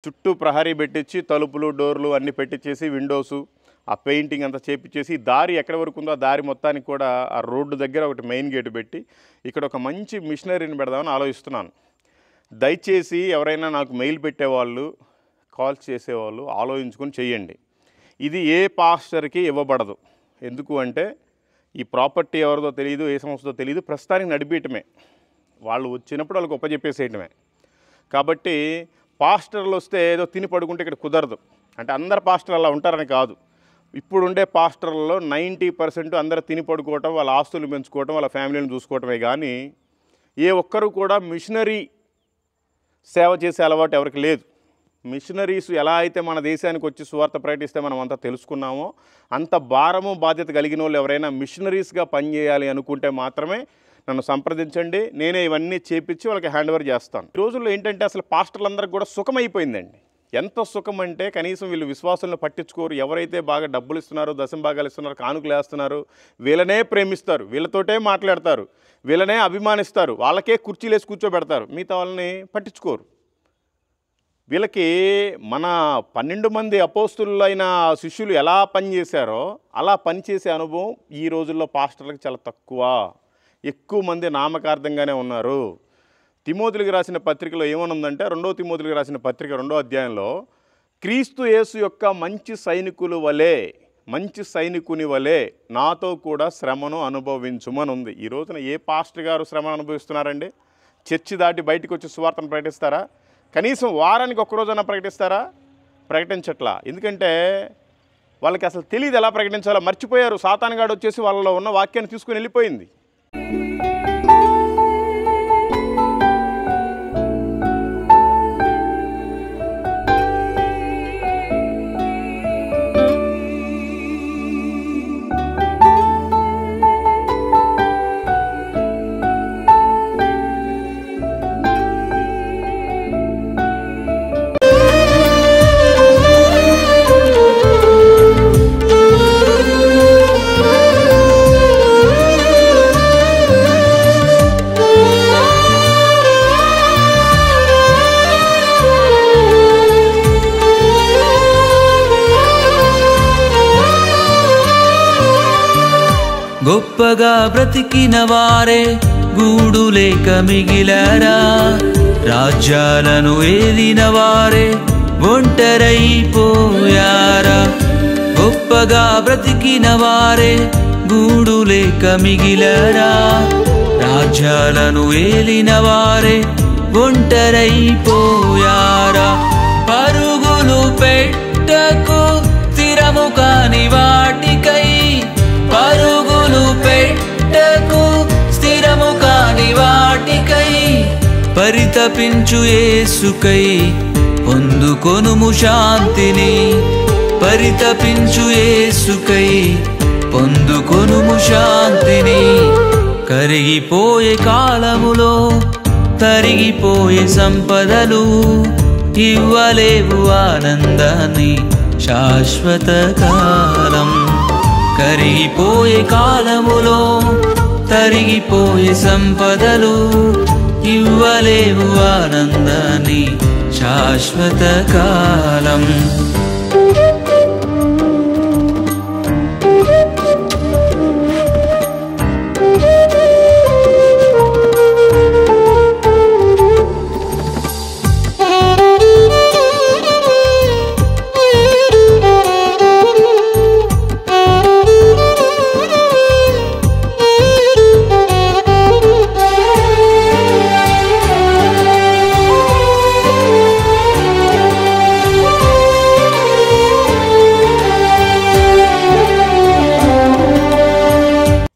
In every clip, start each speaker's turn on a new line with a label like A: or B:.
A: చుట్టూ ప్రహరీ పెట్టించి తలుపులు డోర్లు అన్నీ పెట్టించేసి విండోసు ఆ పెయింటింగ్ అంతా చేపించేసి దారి ఎక్కడి వరకు ఉందో ఆ దారి మొత్తానికి కూడా ఆ రోడ్డు దగ్గర ఒకటి మెయిన్ గేట్ పెట్టి ఇక్కడ ఒక మంచి మిషనరీని పెడదామని ఆలోచిస్తున్నాను. దయచేసి ఎవరైనా నాకు మెయిల్ పెట్టేవాళ్ళు కాల్స్ చేసేవాళ్ళు ఆలోచించుకొని చేయండి. ఇది ఏ పాస్టర్కి ఇవ్వబడదు. ఎందుకు అంటే ఈ ప్రాపర్టీ ఎవరిదో తెలియదు, ఏ సంస్థతో తెలియదు, ప్రస్తుతానికి నడిపేయటమే, వాళ్ళు వచ్చినప్పుడు వాళ్ళకి ఒప్పజెప్పేసేయటమే. కాబట్టి పాస్టర్లు వస్తే ఏదో తిని పడుకుంటే ఇక్కడ కుదరదు. అంటే అందరు పాస్టర్లు అలా ఉంటారని కాదు. ఇప్పుడుండే పాస్టర్లలో 90% అందరూ తిని పడుకోవటం, వాళ్ళ ఆస్తులు పెంచుకోవటం, వాళ్ళ ఫ్యామిలీని చూసుకోవటమే కానీ ఏ ఒక్కరు కూడా మిషనరీ సేవ చేసే అలవాటు ఎవరికి లేదు. మిషనరీస్ ఎలా అయితే మన దేశానికి వచ్చి సువార్త ప్రకటిస్తే మనం అంతా తెలుసుకున్నామో అంత భారము బాధ్యత కలిగిన వాళ్ళు ఎవరైనా మిషనరీస్గా పనిచేయాలి అనుకుంటే మాత్రమే నన్ను సంప్రదించండి. నేనే ఇవన్నీ చేపించి వాళ్ళకి హ్యాండ్ ఓవర్ చేస్తాను. ఈ రోజుల్లో ఏంటంటే అసలు పాస్టర్లందరికీ కూడా సుఖమైపోయిందండి. ఎంత సుఖం అంటే కనీసం వీళ్ళు విశ్వాసాలను పట్టించుకోరు. ఎవరైతే బాగా డబ్బులు ఇస్తున్నారో, దశంభాగాలు ఇస్తున్నారో, కానుకలు వేస్తున్నారు, వీళ్ళనే ప్రేమిస్తారు, వీళ్ళతోటే మాట్లాడతారు, వీళ్ళనే అభిమానిస్తారు, వాళ్ళకే కుర్చీలు వేసి కూర్చోబెడతారు, మిగతా వాళ్ళని పట్టించుకోరు. వీళ్ళకి మన 12 మంది అపోస్తులైన శిష్యులు ఎలా పనిచేశారో అలా పనిచేసే అనుభవం ఈ రోజుల్లో పాస్టర్లకు చాలా తక్కువ. ఎక్కువ మంది నామకార్థంగానే ఉన్నారు. తిమోతికి రాసిన పత్రికలో ఏమనుందంటే 2వ తిమోతికి రాసిన పత్రిక 2వ అధ్యాయంలో క్రీస్తు యేసు యొక్క మంచి సైనికుని వలె నాతో కూడా శ్రమను అనుభవించుమని ఉంది. ఈ రోజున ఏ పాస్టర్ గారు శ్రమను అనుభవిస్తున్నారండి? చర్చి దాటి బయటకు వచ్చి సువార్తను ప్రకటిస్తారా? కనీసం వారానికి ఒక్కరోజైనా ప్రకటిస్తారా? ప్రకటించట్లా. ఎందుకంటే వాళ్ళకి అసలు తెలియదు ఎలా ప్రకటించాలో, మర్చిపోయారు. సాతానుగాడు వచ్చేసి వాళ్ళలో ఉన్న వాక్యాన్ని తీసుకుని వెళ్ళిపోయింది.
B: గొప్పగా బ్రతికిన వారే గూడు లేక మిగిలారా, రాజ్యాలను ఏలిన వారే ఒంటరైపోయారా. గొప్పగా బ్రతికిన వారే గూడు లేక మిగిలారా, రాజ్యాలను ఏలిన వారే ఒంటరైపోయారా. పరుగులు పెట్టకు స్థిరము కాని వాటికై, పరుగులు పెట్టకు స్థిరము కాని వాటికై, పరితపించు యేసుకై పొందుకొనుము శాంతిని. పరితపించు యేసుకై పొందుకొనుము శాంతిని. కరిగిపోయే కాలములో తరిగిపోయే సంపదలు ఇవ్వలేవు ఆనందాన్ని శాశ్వత కాలం. కరిగిపోయే కాలములో తరిగిపోయే సంపదలు ఇవ్వలేవు ఆనందాన్ని శాశ్వత కాలం.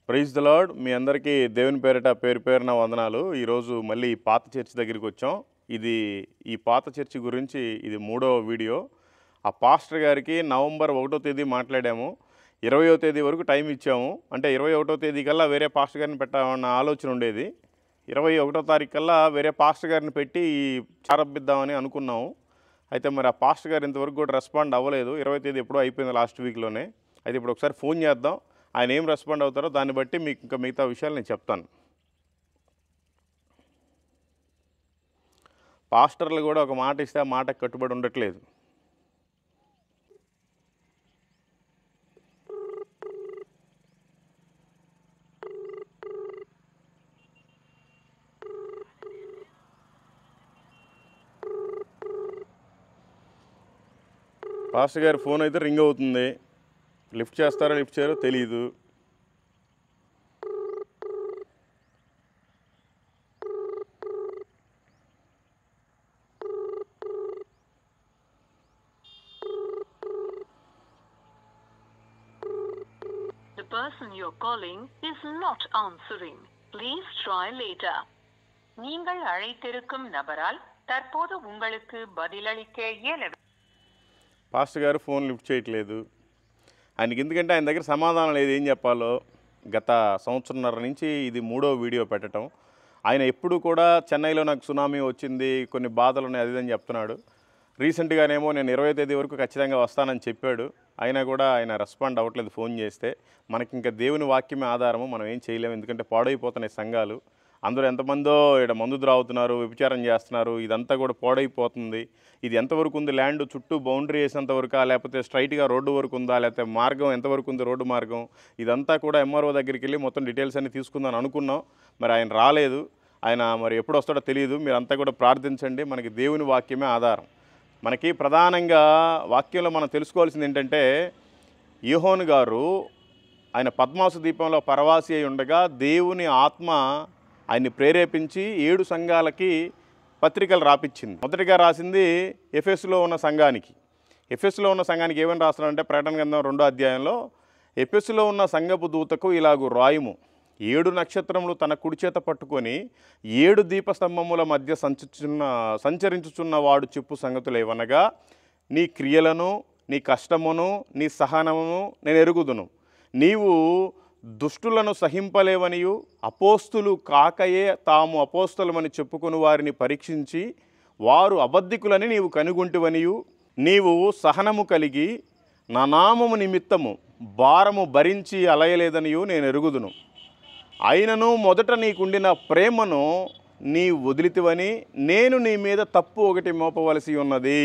A: Praise the lord. మీ అందరికీ దేవుని పేరిట పేరు పేరున వందనాలు. ఈరోజు మళ్ళీ పాత చర్చి దగ్గరికి వచ్చాం. ఈ పాత చర్చి గురించి ఇది 3వ వీడియో. ఆ పాస్టర్ గారికి నవంబర్ 1వ తేదీ మాట్లాడాము. 20వ తేదీ వరకు టైం ఇచ్చాము. అంటే 21వ తేదీ కల్లా వేరే పాస్టర్ గారిని పెట్టామన్న ఆలోచన ఉండేది. 21వ తారీఖు కల్లా వేరే పాస్టర్ గారిని పెట్టి చారబిద్దామని అనుకున్నాము. అయితే మరి ఆ పాస్టర్ గారు ఇంతవరకు కూడా రెస్పాండ్ అవ్వలేదు. 20వ తేదీ ఎప్పుడో అయిపోయింది, లాస్ట్ వీక్లోనే. అయితే ఇప్పుడు ఒకసారి ఫోన్ చేద్దాం. ఆయన ఏం రెస్పాండ్ అవుతారో దాన్ని బట్టి మీకు ఇంకా మిగతా విషయాలు నేను చెప్తాను. పాస్టర్లు కూడా ఒక మాట ఇస్తే ఆ మాటకు కట్టుబడి ఉండట్లేదు. పాస్టర్ గారి ఫోన్ అయితే రింగ్ అవుతుంది. లిఫ్ట్ చేస్తారో లిఫ్ట్ చేయరో తెలీదు.
C: The person you're calling is not answering. Please try later. நீங்கள் அழைத்திருக்கும் நபரால் தற்போது உங்களுக்கு பதிலளிக்க இயலவில்லை.
A: పాస్టర్ గారు ఫోన్ లిఫ్ట్ చేయట్లేదు. ఆయనకి ఎందుకంటే ఆయన దగ్గర సమాధానం లేదు ఏం చెప్పాలో. గత సంవత్సరంన్నర నుంచి ఇది 3వ వీడియో పెట్టడం. ఆయన ఎప్పుడు కూడా చెన్నైలో నాకు సునామీ వచ్చింది, కొన్ని బాధలు ఉన్నాయి, అది అని చెప్తున్నాడు. రీసెంట్గానేమో నేను 20వ తేదీ వరకు ఖచ్చితంగా వస్తానని చెప్పాడు. అయినా కూడా ఆయన రెస్పాండ్ అవ్వట్లేదు ఫోన్ చేస్తే. మనకి ఇంకా దేవుని వాక్యమే ఆధారము, మనం ఏం చేయలేము. ఎందుకంటే పాడైపోతున్నాయి సంఘాలు. అందరూ ఎంతమందో ఇక్కడ మందు ద్రావుతున్నారు, వ్యభిచారం చేస్తున్నారు. ఇదంతా కూడా పాడైపోతుంది. ఇది ఎంతవరకు ఉంది, ల్యాండ్ చుట్టూ బౌండరీ వేసేంతవరకా, లేకపోతే స్ట్రైట్గా రోడ్డు వరకు ఉందా, లేకపోతే మార్గం ఎంతవరకు ఉంది, రోడ్డు మార్గం, ఇదంతా కూడా ఎంఆర్ఓ దగ్గరికి వెళ్ళి మొత్తం డీటెయిల్స్ అన్ని తీసుకుందాం అనుకున్నాం. మరి ఆయన రాలేదు. ఆయన మరి ఎప్పుడు వస్తాడో తెలియదు. మీరంతా కూడా ప్రార్థించండి. మనకి దేవుని వాక్యమే ఆధారం. మనకి ప్రధానంగా వాక్యంలో మనం తెలుసుకోవాల్సింది ఏంటంటే, యోహాను గారు ఆయన పద్మాసు దీపంలో పరవాసి అయి ఉండగా దేవుని ఆత్మ ఆయన్ని ప్రేరేపించి 7 సంఘాలకి పత్రికలు రాపిచ్చింది. మొదటిగా రాసింది ఎఫెసులో ఉన్న సంఘానికి. ఎఫెసులో ఉన్న సంఘానికి ఏమని రాస్తున్నాడంటే, ప్రకటన గ్రంథం 2వ అధ్యాయంలో, ఎఫెసులో ఉన్న సంఘపు దూతకు ఇలాగు రాయుము, 7 నక్షత్రములు తన కుడి చేత పట్టుకొని 7 దీపస్తంభముల మధ్య సంచరించుచున్న వాడు చెప్పు సంగతులు ఏవనగా, నీ క్రియలను, నీ కష్టమును, నీ సహనమును నేను ఎరుగుదును. నీవు దుష్టులను సహింపలేవనియు, అపోస్తులు కాకయే తాము అపోస్తులమని చెప్పుకొని వారిని పరీక్షించి వారు అబద్ధికులని నీవు కనుగొంటివనియు, నీవు సహనము కలిగి నా నామము నిమిత్తము భారము భరించి అలయలేదనియు నేను ఎరుగుదును. అయినను మొదట నీకుండిన ప్రేమను నీ వదిలితివని నేను నీ మీద తప్పు ఒకటి మోపవలసి ఉన్నది.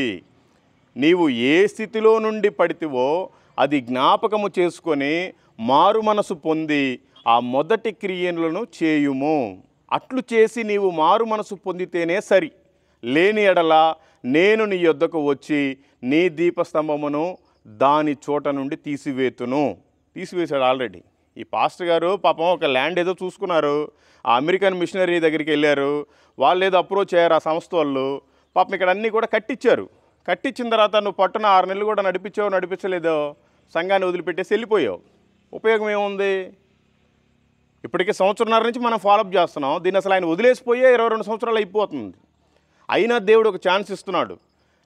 A: నీవు ఏ స్థితిలో నుండి పడితివో అది జ్ఞాపకము చేసుకొని మారు మనసు పొంది ఆ మొదటి క్రియలను చేయుము. అట్లు చేసి నీవు మారు మనసు పొందితేనే సరి. లేని ఎడల నేను నీ యొద్దకు వచ్చి నీ దీపస్తంభమును దాని చోట నుండి తీసివేశాడు ఆల్రెడీ. ఈ పాస్టర్ గారు పాపం ఒక ల్యాండ్ ఏదో చూసుకున్నారు. ఆ అమెరికన్ మిషనరీ దగ్గరికి వెళ్ళారు. వాళ్ళు ఏదో అప్రోచ్ అయ్యారు ఆ సంస్థ వాళ్ళు. పాపం ఇక్కడ అన్నీ కూడా కట్టించారు. కట్టించిన తర్వాత నువ్వు పట్టున 6 నెలలు కూడా నడిపించలేదో, సంఘాన్ని వదిలిపెట్టేసి వెళ్ళిపోయావు. ఉపయోగం ఏముంది? ఇప్పటికే సంవత్సరంన్నర నుంచి మనం ఫాలోఅప్ చేస్తున్నాం. దీన్ని అసలు ఆయన వదిలేసిపోయే 22 సంవత్సరాలు అయిపోతుంది. అయినా దేవుడు ఒక ఛాన్స్ ఇస్తున్నాడు.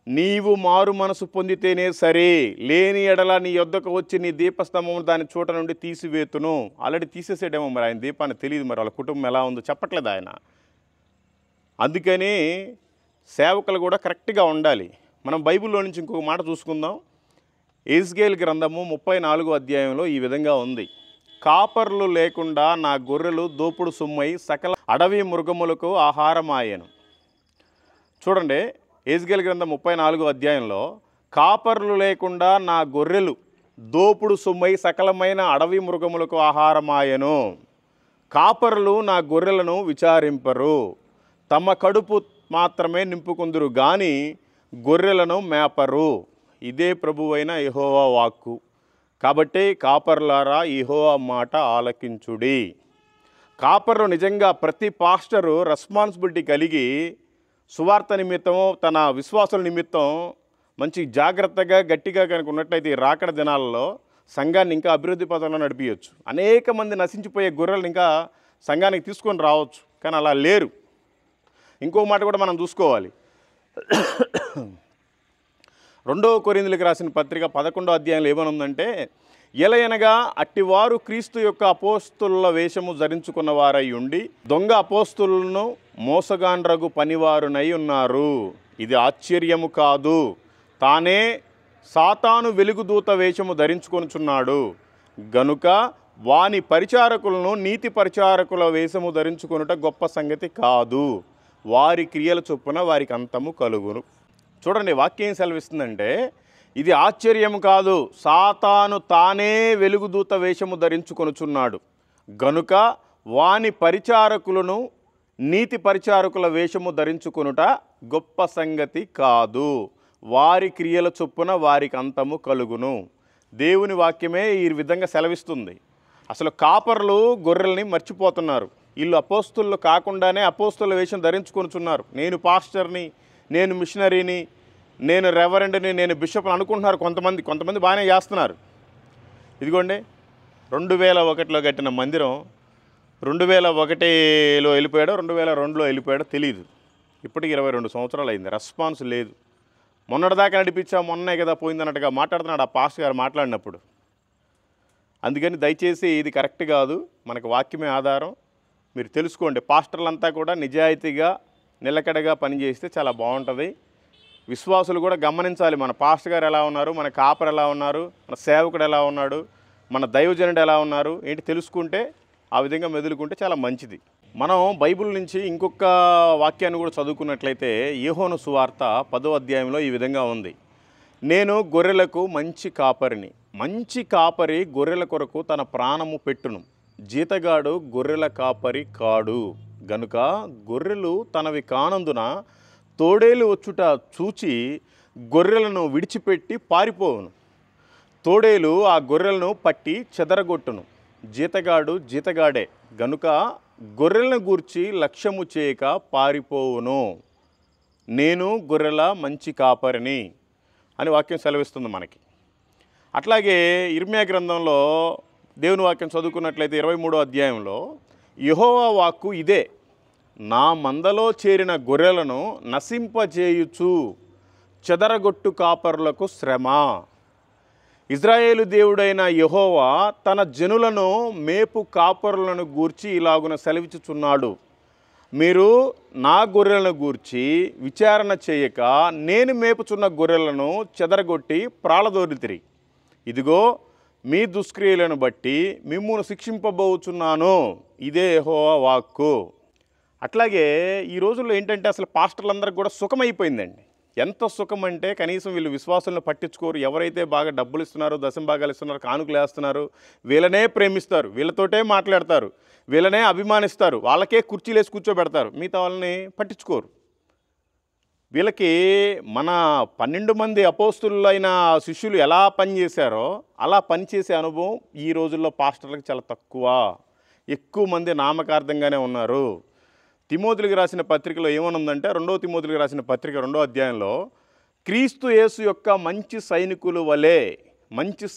A: నీవు మారు మనసు పొందితేనే సరే, లేని ఎడల నీ యొద్దకు వచ్చి నీ దీపస్తంభం దాని చోట నుండి తీసివేతును. ఆల్రెడీ తీసేసాడేమో, మరి ఆయన దీపాన్ని తెలియదు, మరి వాళ్ళ కుటుంబం ఎలా ఉందో చెప్పట్లేదు ఆయన. అందుకని సేవకులు కూడా కరెక్ట్గా ఉండాలి. మనం బైబిల్లో నుంచి ఇంకొక మాట చూసుకుందాం. ఎజ్కేలు గ్రంథము 34వ అధ్యాయంలో ఈ విధంగా ఉంది. కాపర్లు లేకుండా నా గొర్రెలు దోపుడు సొమ్మై సకల అడవి మృగములకు ఆహారమాయను. చూడండి, ఎజ్కేలు గ్రంథం 34వ అధ్యాయంలో కాపర్లు లేకుండా నా గొర్రెలు దోపుడు సొమ్మై సకలమైన అడవి మృగములకు ఆహారమాయను. కాపరులు నా గొర్రెలను విచారింపరు, తమ కడుపు మాత్రమే నింపుకుందురు గాని గొర్రెలను మేపరు. ఇదే ప్రభువైన యెహోవా వాక్కు. కాబట్టి కాపర్లారా యెహోవా మాట ఆలకించుడి. కాపర్లు నిజంగా ప్రతి పాస్టరు రెస్పాన్సిబిలిటీ కలిగి సువార్త నిమిత్తం, తన విశ్వాసుల నిమిత్తం మంచి జాగ్రత్తగా గట్టిగా కనుక ఉన్నట్లయితే ఈ రాకడ దినాలలో సంఘాన్ని ఇంకా అభివృద్ధి పదంలో నడిపించవచ్చు. అనేక మంది నశించిపోయే గొర్రెలను ఇంకా సంఘానికి తీసుకొని రావచ్చు, కానీ అలా లేరు. ఇంకో మాట కూడా మనం చూసుకోవాలి. 2వ కొరింథీయులకు రాసిన పత్రిక 11వ అధ్యాయంలో ఏమనుందంటే, ఎలయనగా అట్టివారు క్రీస్తు యొక్క అపోస్తుల వేషము ధరించుకున్న వారై ఉండి దొంగ అపోస్తులను మోసగాండ్రగు పనివారునై ఉన్నారు. ఇది ఆశ్చర్యము కాదు. తానే సాతాను వెలుగుదూత వేషము ధరించుకొనుచున్నాడు గనుక వాని పరిచారకులను నీతి పరిచారకుల వేషము ధరించుకొనుట గొప్ప సంగతి కాదు. వారి క్రియల చొప్పున వారికి అంతము కలుగును. చూడండి వాక్యం ఏం సెలవిస్తుందంటే, ఇది ఆశ్చర్యం కాదు, సాతాను తానే వెలుగుదూత వేషము ధరించుకొనుచున్నాడు గనుక వాని పరిచారకులను నీతి పరిచారకుల వేషము ధరించుకొనుట గొప్ప సంగతి కాదు, వారి క్రియల చొప్పున వారికి అంతము కలుగును. దేవుని వాక్యమే ఈ విధంగా సెలవిస్తుంది. అసలు కాపర్లు గొర్రెల్ని మర్చిపోతున్నారు. వీళ్ళు అపోస్తులు కాకుండానే అపోస్తుల వేషం ధరించుకొనుచున్నారు. నేను పాస్టర్ని, నేను మిషనరీని, నేను రెవరెండ్ని, నేను బిషప్ని అనుకుంటున్నారు కొంతమంది బాగానే చేస్తున్నారు. ఇదిగోండి 2001లో కట్టిన మందిరం 2001లో వెళ్ళిపోయాడో 2002లో వెళ్ళిపోయాడో తెలియదు. ఇప్పటికి 22 సంవత్సరాలు అయింది, రెస్పాన్స్ లేదు. మొన్నటిదాకా నడిపించా, మొన్నే కదా పోయిందన్నట్టుగా మాట్లాడుతున్నాడు ఆ పాస్టర్ గారు మాట్లాడినప్పుడు. అందుకని దయచేసి ఇది కరెక్ట్ కాదు, మనకు వాక్యమే ఆధారం. మీరు తెలుసుకోండి, పాస్టర్లంతా కూడా నిజాయితీగా నిలకడగా పనిచేస్తే చాలా బాగుంటుంది. విశ్వాసులు కూడా గమనించాలి, మన పాస్టర్ గారు ఎలా ఉన్నారు, మన కాపర్ ఎలా ఉన్నారు, మన సేవకుడు ఎలా ఉన్నాడు, మన దైవజనుడు ఎలా ఉన్నారు ఏంటి తెలుసుకుంటే ఆ విధంగా మెదులుకుంటే చాలా మంచిది. మనం బైబిల్ నుంచి ఇంకొక వాక్యాన్ని కూడా చదువుకున్నట్లయితే యోహాను సువార్త 10వ అధ్యాయంలో ఈ విధంగా ఉంది. నేను గొర్రెలకు మంచి కాపరిని, మంచి కాపరి గొర్రెల కొరకు తన ప్రాణము పెట్టును, జీతగాడు గొర్రెల కాపరి కాడు గనుక గొర్రెలు తనవి కానందున తోడేలు వచ్చుట చూచి గొర్రెలను విడిచిపెట్టి పారిపోవును. తోడేలు ఆ గొర్రెలను పట్టి చెదరగొట్టును. జీతగాడు జీతగాడే గనుక గొర్రెలను గూర్చి లక్ష్యము చేయక పారిపోవును. నేను గొర్రెల మంచి కాపరిని అని వాక్యం సెలవిస్తుంది మనకి. అట్లాగే ఇర్మియా గ్రంథంలో దేవుని వాక్యం చదువుకున్నట్లయితే 23వ అధ్యాయంలో యెహోవా వాక్కు ఇదే, నా మందలో చేరిన గొర్రెలను నశింపజేయుచు చెదరగొట్టు కాపరులకు శ్రమ. ఇజ్రాయేలు దేవుడైన యెహోవా తన జనులను మేపు కాపరులను గూర్చి ఇలాగున సెలవిచ్చుచున్నాడు, మీరు నా గొర్రెలను గూర్చి విచారణ చేయక నేను మేపుచున్న గొర్రెలను చెదరగొట్టి ప్రాళదోరితిరి. ఇదిగో మీ దుష్క్రియలను బట్టి మిమ్మును శిక్షింపబోచున్నాను, ఇదే యెహోవా వాక్కు. అట్లాగే ఈ రోజుల్లో ఏంటంటే అసలు పాస్టర్లందరికీ కూడా సుఖమైపోయిందండి. ఎంత సుఖం అంటే కనీసం వీళ్ళు విశ్వాసాలను పట్టించుకోరు. ఎవరైతే బాగా డబ్బులు ఇస్తున్నారో, దశంభాగాలు ఇస్తున్నారో, కానుకలు వేస్తున్నారు, వీళ్ళనే ప్రేమిస్తారు, వీళ్ళతోటే మాట్లాడతారు, వీళ్ళనే అభిమానిస్తారు, వాళ్ళకే కుర్చీలు వేసి కూర్చోబెడతారు, మిగతా వాళ్ళని పట్టించుకోరు. వీళ్ళకి మన 12 మంది అపోస్తులైన శిష్యులు ఎలా పనిచేశారో అలా పనిచేసే అనుభవం ఈ రోజుల్లో పాస్టర్లకు చాలా తక్కువ. ఎక్కువ మంది నామకార్థంగానే ఉన్నారు. తిమోతికి రాసిన పత్రికలో ఏమనుందంటే 2వ తిమోతికి రాసిన పత్రిక 2వ అధ్యాయంలో క్రీస్తు యేసు యొక్క మంచి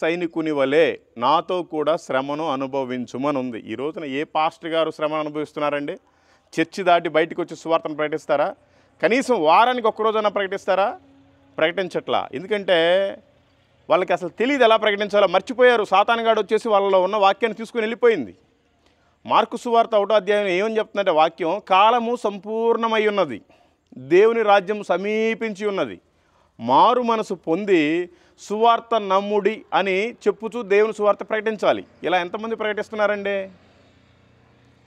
A: సైనికుని వలె నాతో కూడా శ్రమను అనుభవించుమని ఉంది. ఈ రోజున ఏ పాస్టర్ గారు శ్రమను అనుభవిస్తున్నారండి? చర్చి దాటి బయటకు వచ్చి సువార్తను ప్రకటిస్తారా? కనీసం వారానికి ఒక్కరోజైనా ప్రకటిస్తారా? ప్రకటించట్లా. ఎందుకంటే వాళ్ళకి అసలు తెలియదు ఎలా ప్రకటించాలో, మర్చిపోయారు. సాతానుగాడు వచ్చేసి వాళ్ళలో ఉన్న వాక్యాన్ని తీసుకుని వెళ్ళిపోయింది. మార్కు సువార్త 1వ అధ్యాయం ఏమని చెప్తుందంటే వాక్యం, కాలము సంపూర్ణమై ఉన్నది, దేవుని రాజ్యం సమీపించి ఉన్నది, మారు మనసు పొంది సువార్త నమ్ముడి అని చెప్పుచూ దేవుని సువార్త ప్రకటించాలి. ఇలా ఎంతమంది ప్రకటిస్తున్నారండి?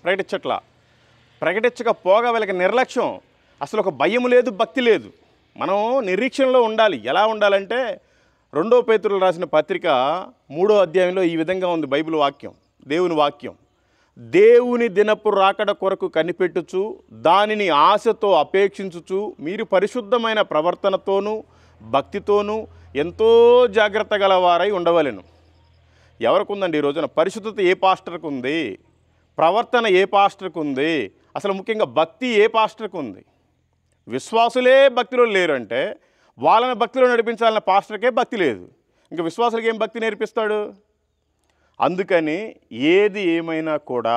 A: ప్రకటించట్లా. ప్రకటించకపోగా వీళ్ళకి నిర్లక్ష్యం, అసలు ఒక భయం లేదు, భక్తి లేదు. మనం నిరీక్షణలో ఉండాలి. ఎలా ఉండాలంటే 2వ పేతురులు రాసిన పత్రిక 3వ అధ్యాయంలో ఈ విధంగా ఉంది బైబిల్ వాక్యం, దేవుని వాక్యం. దేవుని దినపు రాకడ కొరకు కనిపెట్టుచు దానిని ఆశతో అపేక్షించుచు మీరు పరిశుద్ధమైన ప్రవర్తనతోనూ భక్తితోనూ ఎంతో జాగ్రత్త గలవారై ఉండవలెను. ఎవరికి ఉందండి ఈ రోజున? పరిశుద్ధత ఏ పాస్టర్కు ఉంది? ప్రవర్తన ఏ పాస్టర్కు ఉంది? అసలు ముఖ్యంగా భక్తి ఏ పాస్టర్కు ఉంది? విశ్వాసులే భక్తిలో లేరు అంటే వాళ్ళని భక్తిలో నడిపించాలన్న పాస్టర్కే భక్తి లేదు, ఇంకా విశ్వాసులకి ఏం భక్తి నేర్పిస్తాడు? అందుకని ఏది ఏమైనా కూడా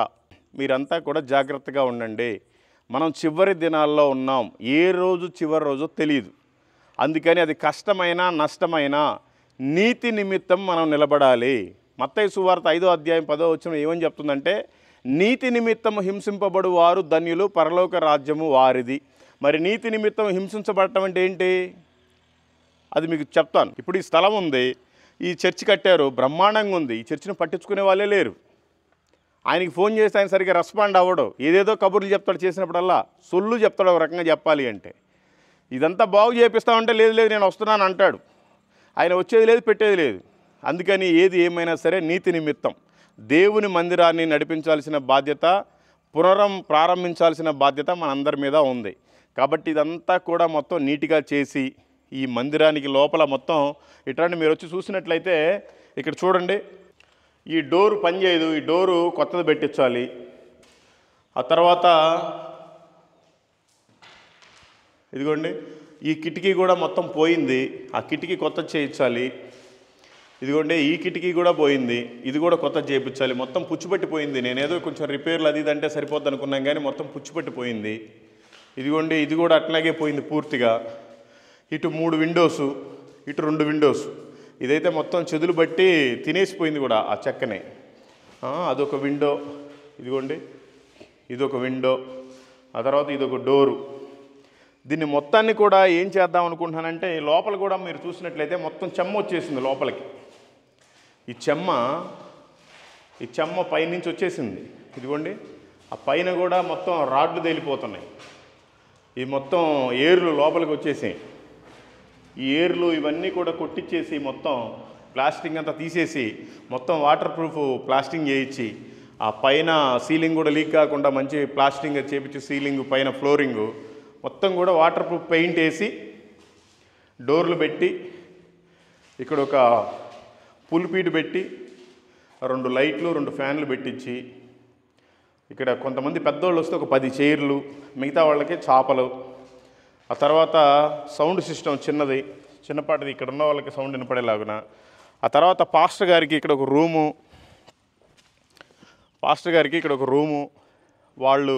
A: మీరంతా కూడా జాగ్రత్తగా ఉండండి. మనం చివరి దినాల్లో ఉన్నాం, ఏ రోజు చివరి రోజు తెలియదు. అందుకని అది కష్టమైనా నష్టమైనా నీతి నిమిత్తం మనం నిలబడాలి. మత్తయి సువార్త 5వ అధ్యాయం 10వ వచనం ఏమని చెప్తుందంటే, నీతి నిమిత్తం హింసింపబడు వారు ధన్యులు, పరలోక రాజ్యము వారిది. మరి నీతి నిమిత్తం హింసించబడటం అంటే ఏంటి? అది మీకు చెప్తాను. ఇప్పుడు ఈ స్థలం ఉంది, ఈ చర్చి కట్టారు, బ్రహ్మాండంగా ఉంది, ఈ చర్చిని పట్టించుకునే వాళ్ళే లేరు. ఆయనకి ఫోన్ చేస్తే ఆయన సరిగ్గా రెస్పాండ్ అవ్వడు, ఏదేదో కబుర్లు చెప్తాడు, చేసినప్పుడల్లా సొల్లు చెప్తాడు ఒక రకంగా చెప్పాలి అంటే. ఇదంతా బాగు చేపిస్తామంటే లేదు లేదు నేను వస్తున్నాను అంటాడు. ఆయన వచ్చేది లేదు, పెట్టేది లేదు. అందుకని ఏది ఏమైనా సరే నీతి నిమిత్తం దేవుని మందిరాన్ని నడిపించాల్సిన బాధ్యత, ప్రారంభించాల్సిన బాధ్యత మనందరి మీద ఉంది. కాబట్టి ఇదంతా కూడా మొత్తం నీట్గా చేసి ఈ మందిరానికి లోపల మొత్తం ఇట్లాంటి మీరు వచ్చి చూసినట్లయితే ఇక్కడ చూడండి, ఈ డోరు పనిచేయదు, ఈ డోరు కొత్తది పెట్టించాలి. ఆ తర్వాత ఇదిగోండి ఈ కిటికీ కూడా మొత్తం పోయింది, ఆ కిటికీ కొత్త చేయించాలి. ఇదిగోండి ఈ కిటికీ కూడా పోయింది, ఇది కూడా కొత్త చేయించాలి. మొత్తం పుచ్చిపట్టిపోయింది. నేనేదో కొంచెం రిపేర్లు అది ఇదంటే సరిపోద్ది అనుకున్నాం కానీ మొత్తం పుచ్చిపట్టిపోయింది. ఇదిగోండి ఇది కూడా అట్లాగే పోయింది పూర్తిగా. ఇటు 3 విండోసు, ఇటు 2 విండోస్. ఇదైతే మొత్తం చెదులు బట్టి తినేసిపోయింది కూడా ఆ చెక్కనే. అదొక విండో, ఇదిగోండి ఇదొక విండో. ఆ తర్వాత ఇదొక డోరు. దీన్ని మొత్తాన్ని కూడా ఏం చేద్దాం అనుకుంటున్నానంటే లోపల కూడా మీరు చూసినట్లయితే మొత్తం చెమ్మ వచ్చేసింది లోపలికి. ఈ చెమ్మ పైనుంచి వచ్చేసింది. ఇదిగోండి ఆ పైన కూడా మొత్తం రాడ్లు తేలిపోతున్నాయి. ఈ మొత్తం ఏర్లు లోపలికి వచ్చేసాయి. ఈ ఏర్లు ఇవన్నీ కూడా కొట్టించేసి మొత్తం ప్లాస్టింగ్ అంతా తీసేసి మొత్తం వాటర్ ప్రూఫ్ ప్లాస్టింగ్ చేయించి ఆ పైన సీలింగ్ కూడా లీక్ కాకుండా మంచి ప్లాస్టింగ్ చేపించి సీలింగ్ పైన ఫ్లోరింగు మొత్తం కూడా వాటర్ ప్రూఫ్ పెయింట్ వేసి డోర్లు పెట్టి ఇక్కడ ఒక పుల్పీట్ పెట్టి 2 లైట్లు 2 ఫ్యాన్లు పెట్టించి ఇక్కడ కొంతమంది పెద్దవాళ్ళు వస్తే ఒక 10 చైర్లు, మిగతా వాళ్ళకి చాపలు. ఆ తర్వాత సౌండ్ సిస్టమ్ చిన్నపాటిది ఇక్కడ ఉన్న వాళ్ళకి సౌండ్ వినపడేలాగున. ఆ తర్వాత పాస్టర్ గారికి ఇక్కడ ఒక రూము, వాళ్ళు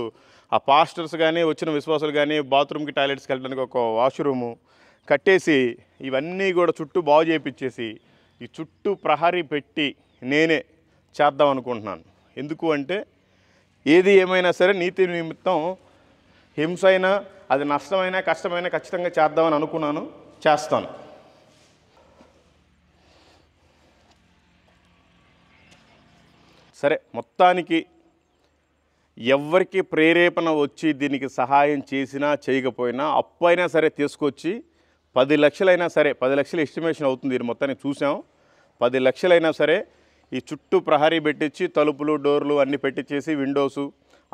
A: ఆ పాస్టర్స్ కానీ వచ్చిన విశ్వాసులు కానీ బాత్రూమ్కి టాయిలెట్స్కి వెళ్ళడానికి ఒక వాష్రూము కట్టేసి ఇవన్నీ కూడా చుట్టూ బాగు చేయించేసి ఈ చుట్టూ ప్రహరీ పెట్టి నేనే చేద్దాం అనుకుంటున్నాను. ఎందుకు అంటే ఏది ఏమైనా సరే నీతి నిమిత్తం హింస అయినా అది నష్టమైనా కష్టమైనా ఖచ్చితంగా చేద్దామని అనుకున్నాను, చేస్తాను. సరే మొత్తానికి ఎవరికి ప్రేరేపణ వచ్చి దీనికి సహాయం చేసినా చేయకపోయినా అప్పు అయినా సరే తీసుకొచ్చి 10 లక్షలైనా సరే, 10 లక్షల ఎస్టిమేషన్ అవుతుంది దీన్ని మొత్తానికి చూసాం. 10 లక్షలైనా సరే ఈ చుట్టూ ప్రహరీ పెట్టించి తలుపులు డోర్లు అన్నీ పెట్టించేసి విండోసు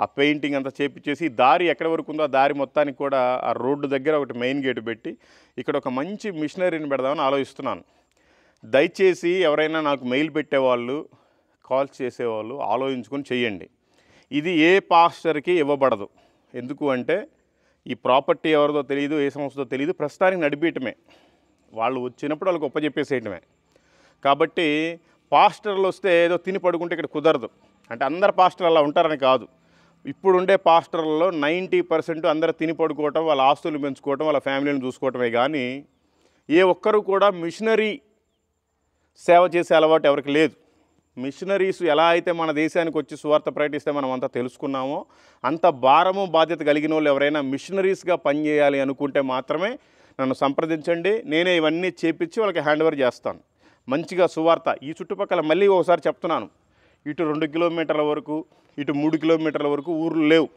A: ఆ పెయింటింగ్ అంతా చేపించేసి దారి ఎక్కడి వరకు ఉందో ఆ దారి మొత్తానికి కూడా ఆ రోడ్డు దగ్గర ఒకటి మెయిన్ గేట్ పెట్టి ఇక్కడ ఒక మంచి మిషనరీని పెడదామని ఆలోచిస్తున్నాను. దయచేసి ఎవరైనా నాకు మెయిల్ పెట్టేవాళ్ళు, కాల్ చేసేవాళ్ళు ఆలోచించుకొని చేయండి. ఇది ఏ పాస్టర్కి ఇవ్వబడదు. ఎందుకు అంటే ఈ ప్రాపర్టీ ఎవరిదో తెలియదు, ఏ సంస్థతో తెలియదు, ప్రస్తుతానికి నడిపేయటమే. వాళ్ళు వచ్చినప్పుడు వాళ్ళకి ఒప్పజెప్పేసేయటమే. కాబట్టి పాస్టర్లు వస్తే ఏదో తిని పడుకుంటే ఇక్కడ కుదరదు. అంటే అందరు పాస్టర్లు అలా ఉంటారని కాదు. ఇప్పుడుండే పాస్టర్లలో 90% అందరూ తిని పడుకోవటం, వాళ్ళ ఆస్తులు పెంచుకోవటం, వాళ్ళ ఫ్యామిలీని చూసుకోవటమే కానీ ఏ ఒక్కరు కూడా మిషనరీ సేవ చేసే అలవాటు ఎవరికి లేదు. మిషనరీస్ ఎలా అయితే మన దేశానికి వచ్చి సువార్త ప్రకటిస్తే మనం అంతా తెలుసుకున్నామో అంత భారము బాధ్యత కలిగిన వాళ్ళు ఎవరైనా మిషనరీస్గా పనిచేయాలి అనుకుంటే మాత్రమే నన్ను సంప్రదించండి. నేనే ఇవన్నీ చేపించి వాళ్ళకి హ్యాండ్ ఓవర్ చేస్తాను. మంచిగా సువార్త ఈ చుట్టుపక్కల మళ్ళీ ఒకసారి చెప్తున్నాను, ఇటు 2 కిలోమీటర్ల వరకు, ఇటు 3 కిలోమీటర్ల వరకు ఊర్లు లేవు.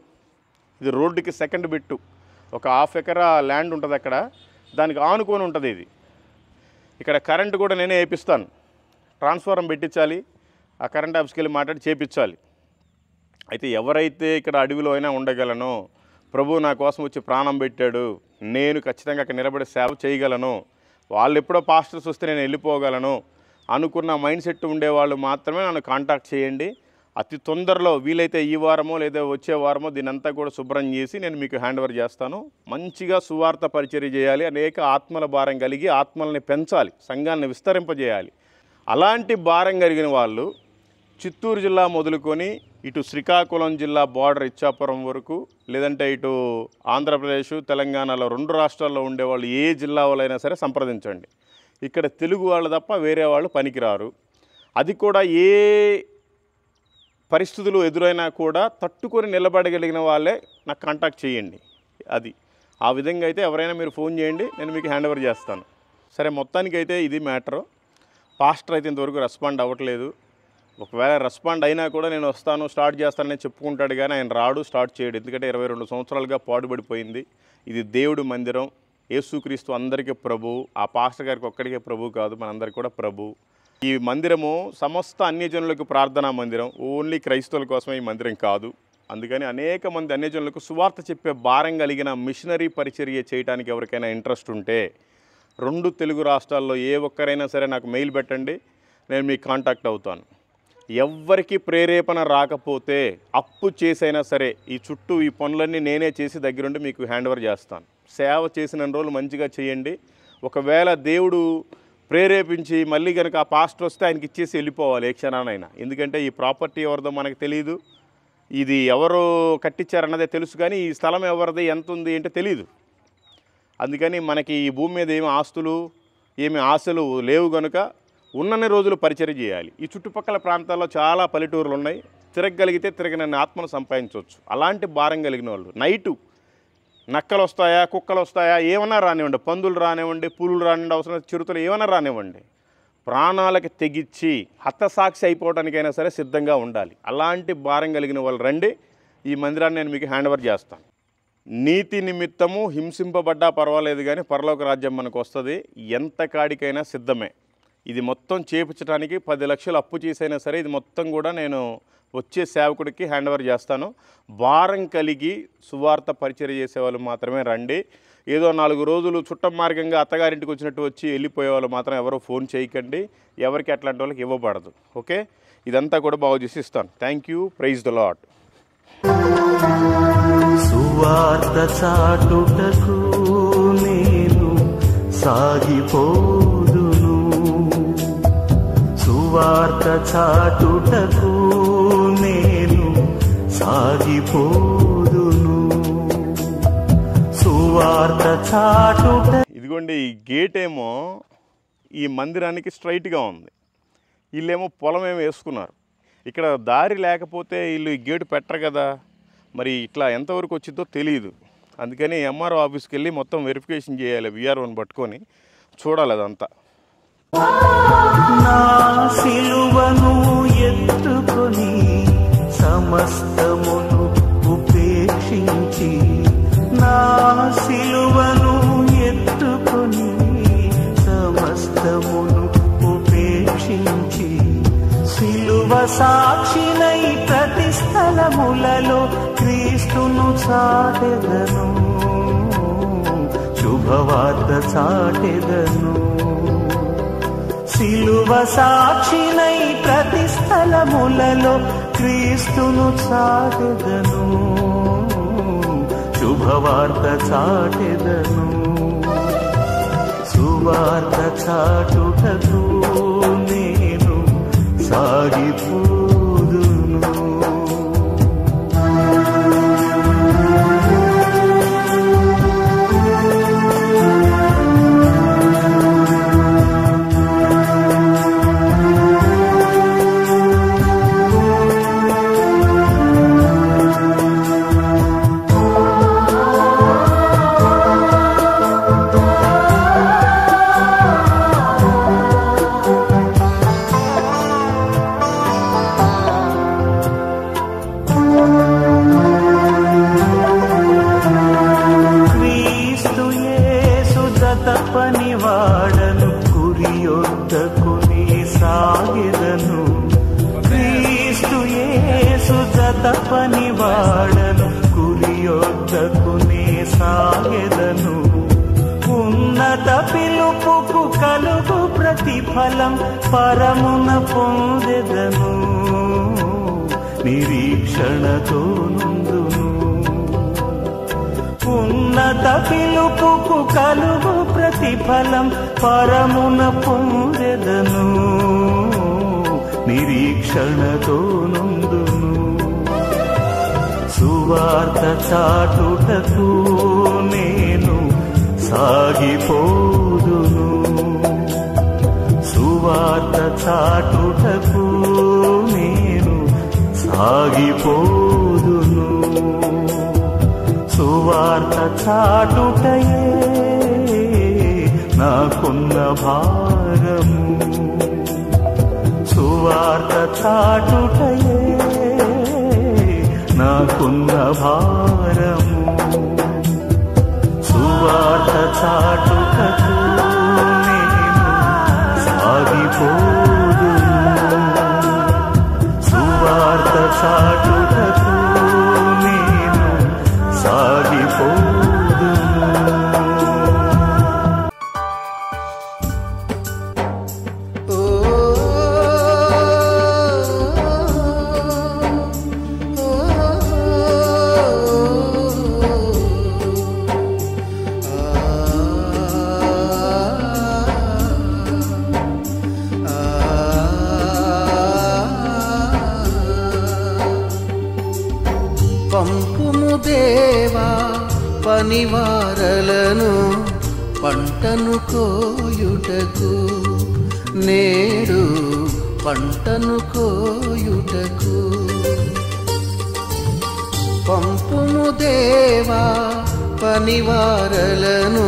A: ఇది రోడ్డుకి సెకండ్ బిట్టు, ఒక 1/2 ఎకరా ల్యాండ్ ఉంటుంది అక్కడ, దానికి ఆనుకొని ఉంటుంది ఇది. ఇక్కడ కరెంటు కూడా నేనే వేపిస్తాను. ట్రాన్స్ఫార్మర్ పెట్టించాలి, ఆ కరెంట్ ఆఫీస్కి వెళ్ళి మాట్లాడి చేపించాలి. అయితే ఎవరైతే ఇక్కడ అడవిలో అయినా ఉండగలనో, ప్రభు నా కోసం వచ్చి ప్రాణం పెట్టాడు, నేను ఖచ్చితంగా అక్కడ నిలబడి సేవ చేయగలను, వాళ్ళు ఎప్పుడో పాస్టర్స్ వస్తే నేను వెళ్ళిపోగలను అనుకున్న మైండ్ సెట్ ఉండేవాళ్ళు మాత్రమే నన్ను కాంటాక్ట్ చేయండి. అతి తొందరలో వీలైతే ఈ వారమో లేదా వచ్చే వారమో దీనంతా కూడా శుభ్రం చేసి నేను మీకు హ్యాండ్ ఓవర్ చేస్తాను. మంచిగా సువార్త పరిచర్య చేయాలి, అనేక ఆత్మల భారం కలిగి ఆత్మల్ని పెంచాలి, సంఘాన్ని విస్తరింపజేయాలి. అలాంటి భారం కలిగిన వాళ్ళు చిత్తూరు జిల్లా మొదలుకొని ఇటు శ్రీకాకుళం జిల్లా బార్డర్ ఇచ్చాపురం వరకు, లేదంటే ఇటు ఆంధ్రప్రదేశ్ తెలంగాణలో 2 రాష్ట్రాల్లో ఉండేవాళ్ళు ఏ జిల్లా వాళ్ళైనా సరే సంప్రదించండి. ఇక్కడ తెలుగు వాళ్ళు తప్ప వేరే వాళ్ళు పనికిరారు. అది కూడా ఏ పరిస్థితులు ఎదురైనా కూడా తట్టుకొని నిలబడగలిగిన వాళ్ళే నాకు కాంటాక్ట్ చేయండి. అది ఆ విధంగా అయితే ఎవరైనా మీరు ఫోన్ చేయండి, నేను మీకు హ్యాండ్ ఓవర్ చేస్తాను. సరే మొత్తానికైతే ఇది మ్యాటరు. పాస్టర్ అయితే ఇంతవరకు రెస్పాండ్ అవ్వట్లేదు. ఒకవేళ రెస్పాండ్ అయినా కూడా నేను వస్తాను స్టార్ట్ చేస్తానని చెప్పుకుంటాడు, కానీ ఆయన రాడు, స్టార్ట్ చేయడు. ఎందుకంటే 22 సంవత్సరాలుగా పాడుబడిపోయింది. ఇది దేవుడి మందిరం, యేసుక్రీస్తు అందరికీ ప్రభు, ఆ పాస్టర్ గారికి ఒక్కడికే ప్రభు కాదు, మనందరికీ కూడా ప్రభు. ఈ మందిరము సమస్త అన్యజనులకు ప్రార్థనా మందిరం, ఓన్లీ క్రైస్తవుల కోసమే ఈ మందిరం కాదు. అందుకని అనేక మంది అన్యజనులకు సువార్త చెప్పే భారం కలిగిన మిషనరీ పరిచర్య చేయడానికి ఎవరికైనా ఇంట్రెస్ట్ ఉంటే 2 తెలుగు రాష్ట్రాల్లో ఏ ఒక్కరైనా సరే నాకు మెయిల్ పెట్టండి, నేను మీకు కాంటాక్ట్ అవుతాను. ఎవ్వరికి ప్రేరేపణ రాకపోతే అప్పు చేసైనా సరే ఈ చుట్టూ ఈ పనులన్నీ నేనే చేసి దగ్గరుండి మీకు హ్యాండ్ ఓవర్ చేస్తాను. సేవ చేసిన రోజులు మంచిగా చేయండి. ఒకవేళ దేవుడు ప్రేరేపించి మళ్ళీ కనుక ఆ పాస్టర్ వస్తే ఆయనకి ఇచ్చేసి వెళ్ళిపోవాలి ఏ క్షణానైనా. ఎందుకంటే ఈ ప్రాపర్టీ ఎవరిదో మనకు తెలియదు, ఇది ఎవరు కట్టించారన్నదే తెలుసు, కానీ ఈ స్థలం ఎవరిది ఎంత ఉంది అంటే తెలియదు. అందుకని మనకి ఈ భూమి మీద ఏమి ఆస్తులు ఏమి ఆశలు లేవు కనుక ఉన్నన్ని రోజులు పరిచర్య చేయాలి. ఈ చుట్టుపక్కల ప్రాంతాల్లో చాలా పల్లెటూర్లు ఉన్నాయి, తిరగగలిగితే తిరగనన్ని ఆత్మను సంపాదించవచ్చు. అలాంటి భారం కలిగిన వాళ్ళు నైటు నక్కలు వస్తాయా, కుక్కలు వస్తాయా, ఏమన్నా రానివ్వండి, పందులు రానివ్వండి, పులులు రానివ్వండి, అవసరం చిరుతలు ఏమన్నా రానివ్వండి, ప్రాణాలకి తెగించి హతసాక్షి అయిపోవడానికైనా సరే సిద్ధంగా ఉండాలి. అలాంటి భారం కలిగిన వాళ్ళు రండి, ఈ మందిరాన్ని నేను మీకు హ్యాండ్ ఓవర్ చేస్తాను. నీతి నిమిత్తము హింసింపబడ్డా పర్వాలేదు, కానీ పరలోక రాజ్యం మనకు వస్తుంది. ఎంత కాడికైనా సిద్ధమే. ఇది మొత్తం చేపించడానికి 10 లక్షలు అప్పు చేసైనా సరే ఇది మొత్తం కూడా నేను వచ్చే సేవకుడికి హ్యాండ్ ఓవర్ చేస్తాను. భారం కలిగి సువార్త పరిచర్య చేసేవాళ్ళు మాత్రమే రండి. ఏదో 4 రోజులు చుట్టం మార్గంగా అత్తగారింటికి వచ్చినట్టు వచ్చి వెళ్ళిపోయే వాళ్ళు మాత్రం ఎవరో ఫోన్ చేయకండి, ఎవరికి అట్లాంటి వాళ్ళకి ఇవ్వబడదు. ఓకే, ఇదంతా కూడా బాగు చేసి ఇస్తాను. Thank you. Praise the Lord.
D: సువార్త చాటుటకు నేను సాగిపోదును, సువార్త చాటుటకు నేను సాగిపోదును, సువార్త చాటుట.
A: ఇదిగోండి, ఈ గేట్ ఏమో ఈ మందిరానికి స్ట్రైట్గా ఉంది, వీళ్ళేమో పొలం ఏమో వేసుకున్నారు. ఇక్కడ దారి లేకపోతే వీళ్ళు ఈ గేటు పెట్టరు కదా, మరి ఇట్లా ఎంతవరకు వచ్చిందో తెలియదు. అందుకని ఎంఆర్ఓ ఆఫీస్కి వెళ్ళి మొత్తం వెరిఫికేషన్ చేయాలి, విఆర్ఓని పట్టుకొని చూడాలి అదంతా.
D: నా సిలువను ఎత్తుకొని సమస్తమును ఉపేక్షించి, నా సిలువను ఎత్తుకొని సమస్తమును ఉపేక్షించి, సిలువ సాక్షినై ప్రతి స్థలములలో క్రీస్తును చాటెదను, శుభవార్త చాటెదను. సిలువ సాక్షినై ప్రతి స్థలములలో క్రీస్తును చాటెదను, శుభవార్త చాటెదను. సువార్త చాటుటకు నేను సాగిపోదును. పనివాడను కురియొద్దకుని సాగెదను, క్రీస్తు యేసు జత పనివాడను కురియొద్దకుని సాగెదను. ఉన్నత పిలుపుకు కలుగు ప్రతిఫలం పరమున పొందెదను, నిరీక్షణతో నుండును. ఉన్నత పిలుపుకు కలుగు ప్రతిఫలం పరమున పొందెదను, నిరీక్షణతో నుండును. సువార్త చాటుటకు నేను సాగిపోదును, సువార్త చాటుటకు నేను సాగిపోదును. సువార్త చాటుటయే నాకున్న భారము, సువార్త చాటుటయే నాకున్న భారము. సువార్త చాటుటకు నేను సాగిపోదును. సువార్త చాటుటకు నేను సాగిపోదును.
E: పంపుము దేవా పనివారలను పంటను కోయుటకు, నేడు పంటను కోయుటకు. పంపుము దేవా పనివారలను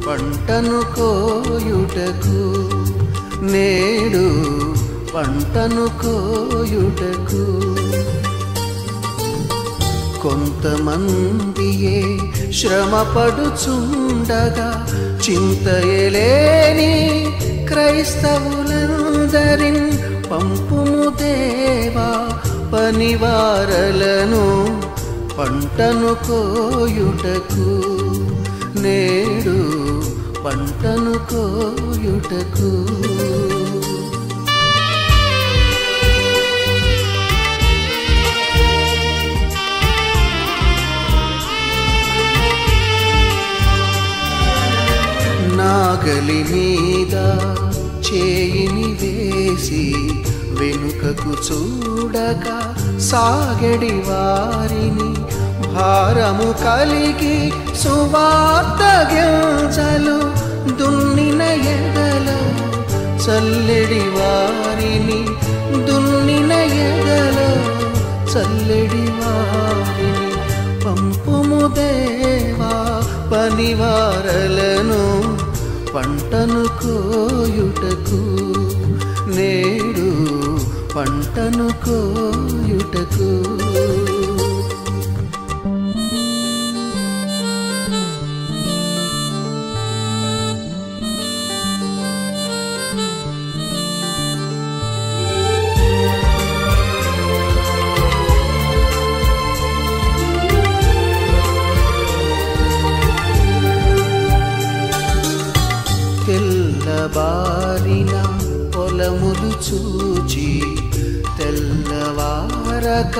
E: పంటను కోయుటకు, నేడు పంటను కోయుటకు. కొంతమందియే శ్రమపడుచుండగా చింతయలేని క్రైస్తవులందరిన్ పంపుము దేవా పనివారలను పంటను కోయుటకు, నేడు పంటను కోయుటకు. నాగలి మీద చేయిని వేసి వెనుకకు చూడక సాగడి వారిని, భారము కలిగి సువార్త గింజలు దున్నిన ఎదలో చల్లెడి వారిని, దున్నిన ఎదలో చల్లెడి వారిని పంపుము దేవా పనివారలను పంటను కోయుటకు, నేడు పంటను కోయుటకు. తెల్లబారిన పొలములు చూచి తెల్లవారక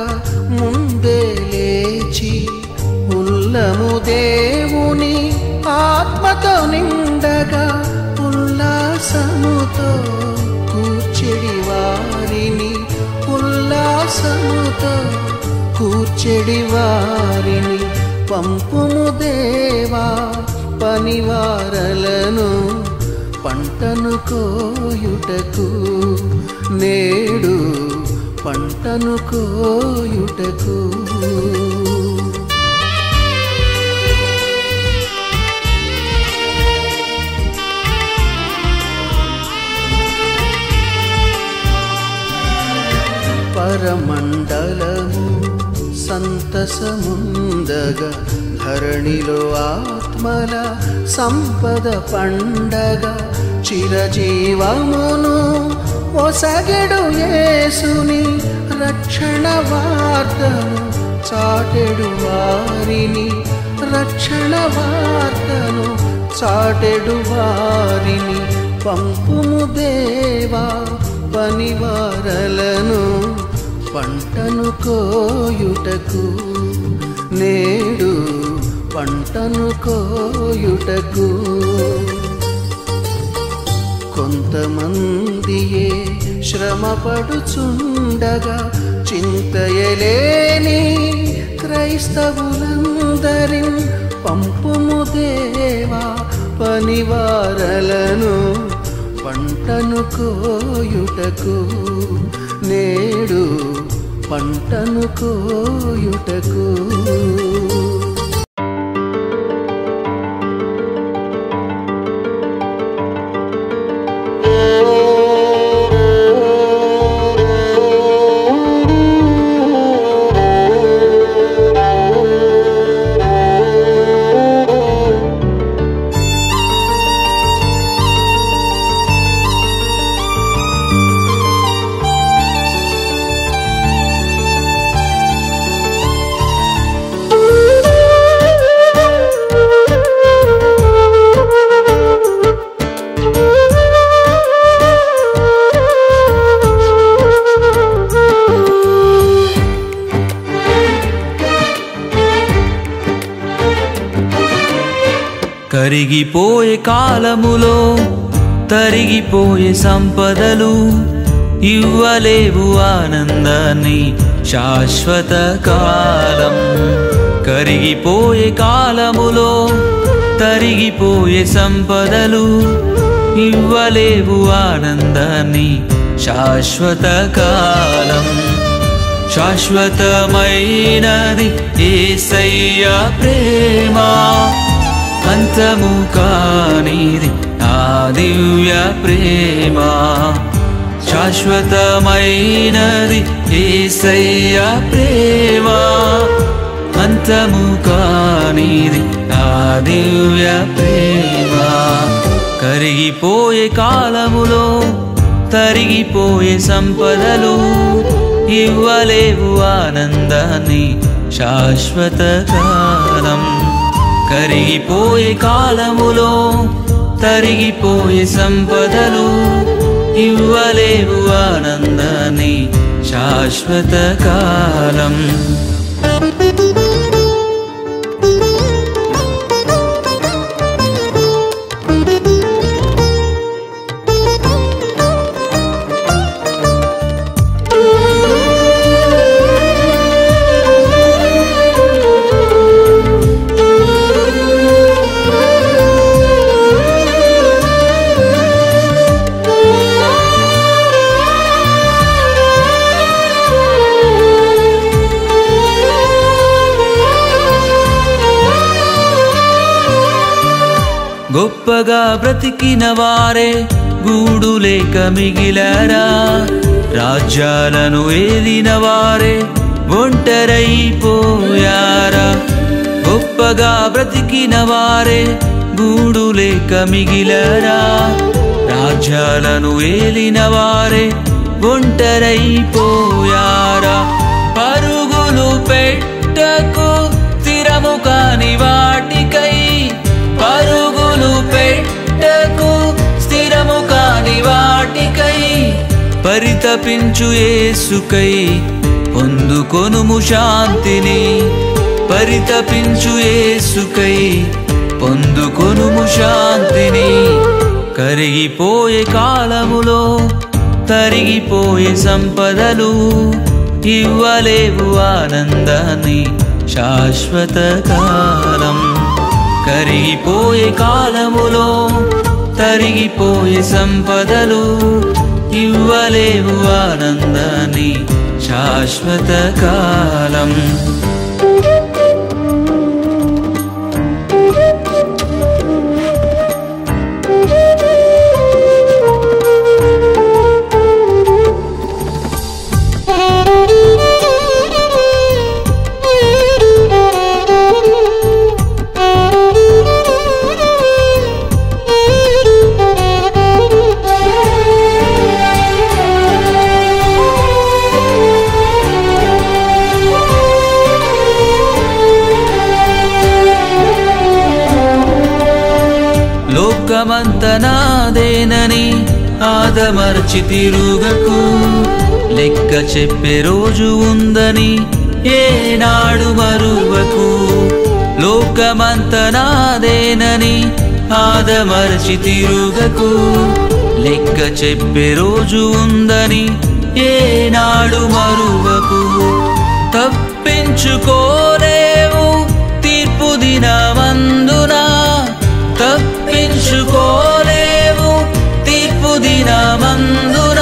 E: ముందే లేచి, ఉల్లము దేవుని ఆత్మతో నిండగా ఉల్లాసముతో కూర్చెడి వారిని, ఉల్లాసముతో కూర్చెడి వారిని పంపుము దేవా పనివారలను పంటను కోయుటకు, నేడు పంటను కోయుటకు. పరమండలము సంతసముందగా ధరణిలో ఆత్మల సంపద పండగ, చిరజీవమును ఒసగెడు యేసుని రక్షణ వార్తను చాటెడు వారిని, రక్షణ వార్తను చాటెడు వారిని పంపుము దేవా పనివారలను పంటను కోయుటకు, నేడు పంటను కోయుటకు. కొంతమందియే శ్రమపడుచుండగా చింతయలేని క్రైస్తవులందరిన్ పంపుము దేవా పనివారలను పంటను కోయుటకు, నేడు పంటను కోయుటకు.
B: కరిగిపోయే కాలములో తరిగిపోయే సంపదలు ఇవ్వలేవు ఆనందాన్ని శాశ్వత కాలం. కరిగిపోయే కాలములో తరిగిపోయే సంపదలు ఇవ్వలేవు ఆనందాన్ని శాశ్వత కాలం. శాశ్వతమైనది యేసయ్య ప్రేమ, అంతము కానిది ఆ దివ్య ప్రేమ. శాశ్వతమైనది యేసయ్య ప్రేమ, అంతము కానిది ఆ దివ్య ప్రేమ. కరిగిపోయే కాలములో తరిగిపోయే సంపదలు ఇవ్వలేవు ఆనందాన్ని శాశ్వత కాలం. కరిగిపోయే కాలములో తరిగిపోయే సంపదలు ఇవ్వలేవు ఆనందాన్ని శాశ్వత కాలం. గొప్పగా బ్రతికిన వారే గూడు లేక మిగిలారా, రాజ్యాలను ఏలిన వారే ఒంటరైపోయారా. గొప్పగా బ్రతికిన వారే గూడు లేక మిగిలారా, రాజ్యాలను ఏలిన వారే ఒంటరైపోయారా. పరుగులు పెట్టకు స్థిరము కాని వాటికై, పరుగులు పెట్టకు స్థిరము కాని వాటికై, పరితపించు యేసుకై పొందుకొనుము శాంతిని. పరితపించు యేసుకై పొందుకొనుము శాంతిని. కరిగిపోయే కాలములో తరిగిపోయే సంపదలు ఇవ్వలేవు ఆనందాన్ని శాశ్వత కాలం. కరిగిపోయే కాలములో తరిగిపోయే సంపదలు ఇవ్వలేవు ఆనందాన్ని శాశ్వత కాలం. లోకమంత నాదేనని ఆదమర్చి తిరుగకు, లెక్క చెప్పే రోజు ఉందని ఏనాడు మరువకు. లోకమంత నాదేనని ఆదమర్చి తిరుగకు, లెక్క చెప్పే రోజు ఉందని ఏనాడు మరువకు. తప్పించుకోలేవు తీర్పు దినమందున, తప్పించుకోలేవు తీర్పు దినమందున.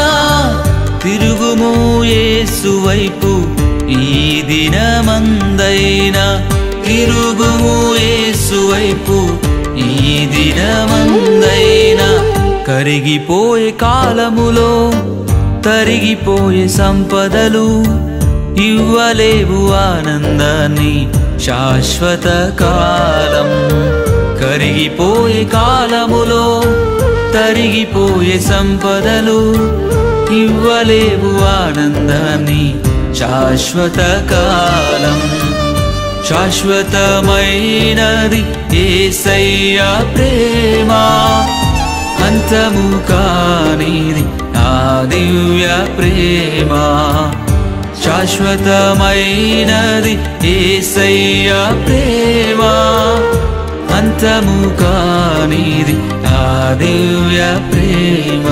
B: తిరుగుము యేసు వైపు ఈ దినమందైనా, తిరుగుము యేసు వైపు ఈ దినమందైనా. కరిగిపోయే కాలములో తరిగిపోయే సంపదలు ఇవ్వలేవు ఆనందాన్ని శాశ్వత కాలం. కరిగిపోయే కాలములో తరిగిపోయే సంపదలు ఇవ్వలేవు ఆనందాన్ని శాశ్వత కాలం. శాశ్వతమైనది యేసయ్య ప్రేమ, అంతము కానిది ఆ దివ్య ప్రేమ. శాశ్వతమైనది యేసయ్య ప్రేమ, అంతము కానిది నా దివ్య ప్రేమ